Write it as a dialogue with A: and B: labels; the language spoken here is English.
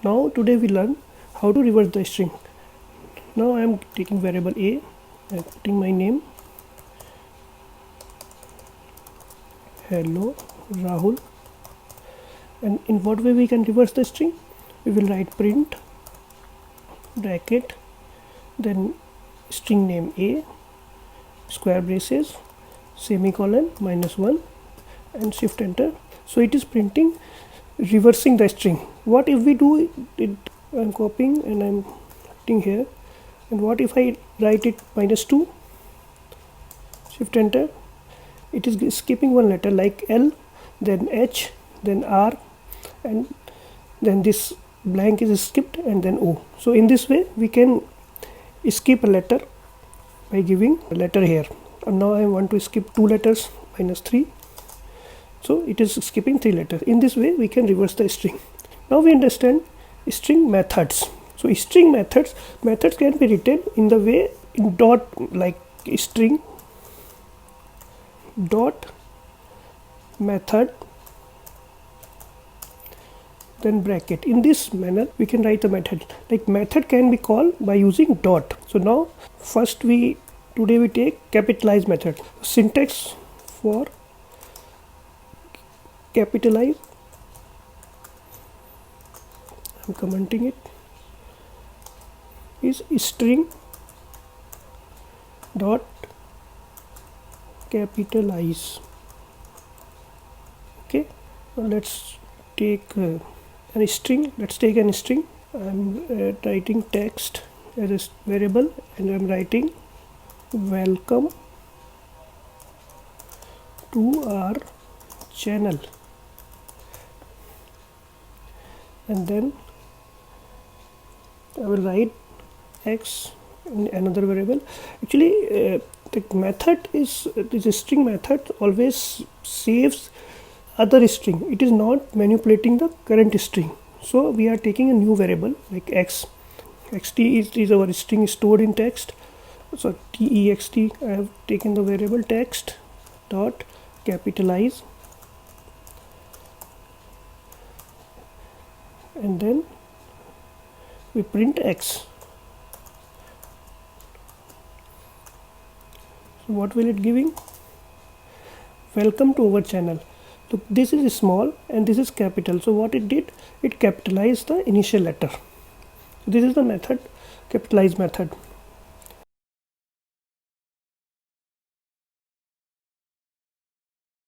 A: Now today we learn how to reverse the string. Now I am taking variable a and putting my name, hello Rahul, and in what way we can reverse the string? We will write print bracket, then string name a, square braces, semicolon, -1, and shift enter. So it is printing, reversing the string. What if we do it? I'm copying and I'm putting here. And what if I write it -2, shift enter? It is skipping one letter like L, then H, then R, and then this blank is skipped, and then O. So in this way we can skip a letter by giving a letter here. And now I want to skip 2 letters, -3. So it is skipping 3 letters. In this way we can reverse the string. Now we understand string methods. So string methods can be written in the way in dot, like string dot method, then bracket. In this manner we can write the method. Like method can be called by using dot. So now first today we take capitalize method. Syntax for capitalize, I'm commenting it, is string dot capitalize. Okay, now let's take a string. Let's take a string. I'm writing text as a variable, and I'm writing welcome to our channel, and then I will write x in another variable. Actually the method is, this string method always saves other string. It is not manipulating the current string. So we are taking a new variable like x. Xt is our string stored in text. So text, I have taken the variable text dot capitalize, and then we print x. So what will it giving? Welcome to our channel. So this is small and this is capital. So what it did, it capitalized the initial letter. So this is the method, capitalize method.